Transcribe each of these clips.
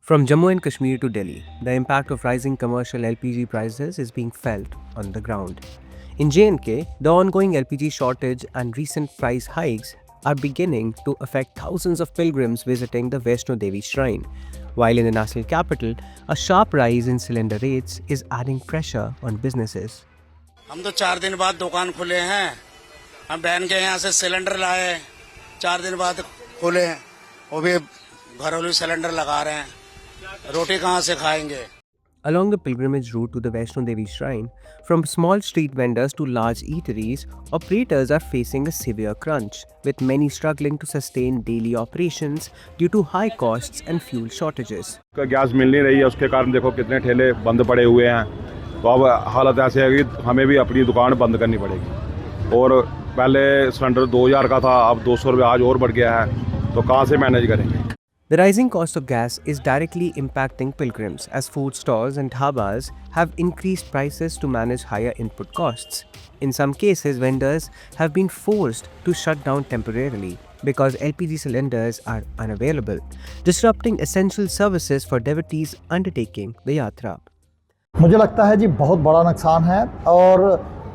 From Jammu and Kashmir to Delhi, the impact of rising commercial LPG prices is being felt on the ground. In J&K, the ongoing LPG shortage and recent price hikes are beginning to affect thousands of pilgrims visiting the Vaishno Devi shrine, while in the national capital, a sharp rise in cylinder rates is adding pressure on businesses. हम तो 4 दिन बाद दुकान खुले हैं। हम बहन के यहाँ से सिलेंडर लाए, 4 दिन बाद खुले हैं, वो भी घरेलू सिलेंडर लगा रहे हैं। रोटी कहाँ से खाएंगे? Along the pilgrimage route to the Vaishno Devi shrine, from small street vendors to large eateries, operators are facing a severe crunch, with many struggling to sustain daily operations due to high costs and fuel shortages. Gas मिल नहीं रही है, उसके कारण देखो कितने ठेले बंद पड़े हुए हैं। तो अब हालत ऐसे है कि हमें भी अपनी दुकान बंद करनी पड़ेगी। और पहले सिलेंडर 2000 का था, अब 200 रुपये आज और बढ़ गया है, तो कहाँ से मैनेज करेंगे? The rising cost of gas is directly impacting pilgrims as food stalls and dhabas have increased prices to manage higher input costs. In some cases, vendors have been forced to shut down temporarily because LPG cylinders are unavailable, disrupting essential services for devotees undertaking the yatra. मुझे लगता है जी बहुत बड़ा नुकसान है और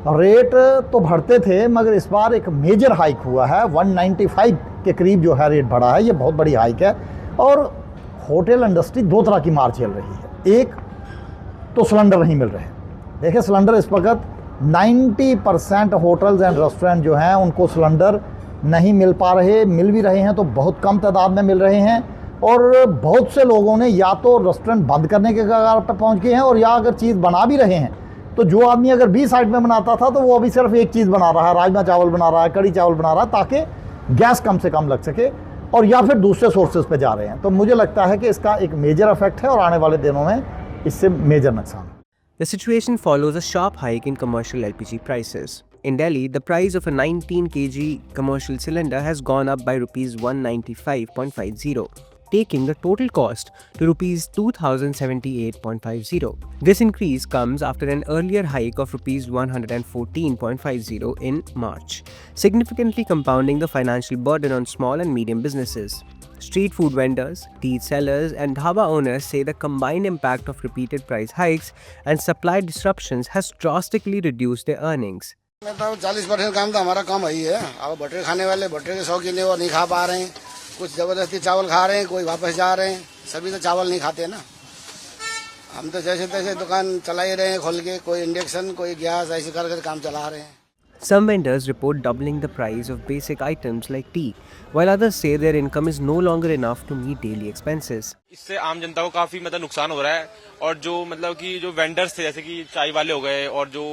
rate तो बढ़ते थे मगर इस बार एक मेजर हाइक हुआ है। 195 के करीब जो है रेट बढ़ा है, ये बहुत बड़ी हाइक है। और होटल इंडस्ट्री दो तरह की मार झेल रही है। एक तो सिलेंडर नहीं मिल रहे, देखिए सिलेंडर इस वक्त 90% होटल्स एंड रेस्टोरेंट जो हैं उनको सिलेंडर नहीं मिल पा रहे, मिल भी रहे हैं तो बहुत कम तादाद में मिल रहे हैं। और बहुत से लोगों ने या तो रेस्टोरेंट बंद करने के कगार पर पहुंच गए हैं, और या अगर चीज़ बना भी रहे हैं तो जो आदमी अगर 20 साइड में बनाता था तो वो अभी सिर्फ एक चीज़ बना रहा है, राजमा चावल बना रहा है, कड़ी चावल बना रहा है, ताकि गैस कम से कम लग सके, और या फिर दूसरे सोर्सेज पे जा रहे हैं। तो मुझे लगता है कि इसका एक मेजर इफेक्ट है और आने वाले दिनों में इससे मेजर नुकसान है। The situation follows a sharp hike in commercial LPG prices. In Delhi, the price of a 19 kg commercial cylinder has gone up by rupees 195.50, taking the total cost to rupees 2078.50. This increase comes after an earlier hike of rupees 114.50 in March, significantly compounding the financial burden on small and medium businesses. Street food vendors, tea sellers, and dhaba owners say the combined impact of repeated price hikes and supply disruptions has drastically reduced their earnings. 40% काम तो हमारा कम ही है। अब भटरे खाने वाले भटरे के शौकीन है, वो नहीं खा पा रहे हैं। कुछ जबरदस्ती चावल खा रहे हैं, कोई वापस जा रहे हैं। सभी तो चावल नहीं खाते ना। हम तो जैसे तैसे दुकान चला ही रहे हैं खोल के, कोई इंडक्शन, कोई गैस, ऐसे कर काम चला रहे हैं। Some vendors report doubling the price of basic items like tea, while others say their income is no longer enough to meet daily expenses. इससे आम जनता को काफी नुकसान हो रहा है, और जो कि जो वेंडर्स थे जैसे कि चाय वाले हो गए और जो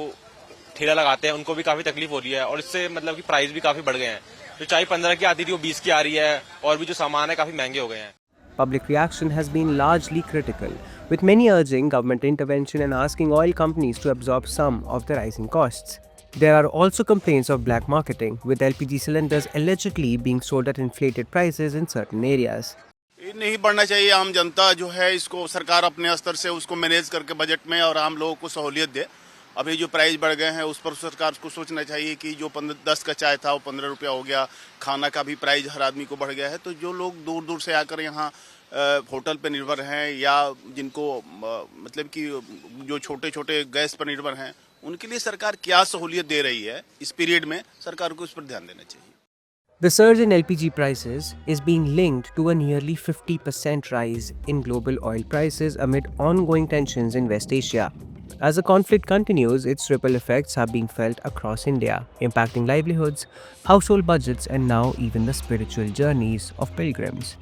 ठेला लगाते हैं उनको भी काफी तकलीफ हो रही है, और इससे कि प्राइस भी काफी बढ़ गए हैं। जो चाय 15 की आती थी वो 20 की आ रही है, और भी जो सामान है काफी महंगे हो गए हैं। Public reaction has been largely critical, with many urging government intervention and asking oil companies to absorb some of the rising costs. There are also complaints of black marketing, with LPG cylinders allegedly being sold at inflated prices in certain areas. ये नहीं बढ़ना चाहिए। आम जनता जो है इसको सरकार अपने स्तर से उसको मैनेज करके बजट में और आम लोगों को सहूलियत दे। अभी जो प्राइस बढ़ गए हैं उस पर सरकार को सोचना चाहिए कि जो 10 का चाय था वो 15 रुपया हो गया। खाना का भी प्राइस हर आदमी को बढ़ गया है, तो जो लोग दूर दूर से आकर यहाँ होटल पर निर्भर हैं या जिनको कि जो छोटे छोटे गैस पर निर्भर हैं, उनके लिए सरकार क्या सहूलियत दे रही है इस पीरियड में, सरकार को इस पर ध्यान देना चाहिए। The surge in LPG prices is being linked to a nearly 50% rise in global oil prices amid ongoing tensions in West Asia. As the conflict continues, its ripple effects are being felt across India, impacting livelihoods, household budgets, and now even the spiritual journeys of pilgrims.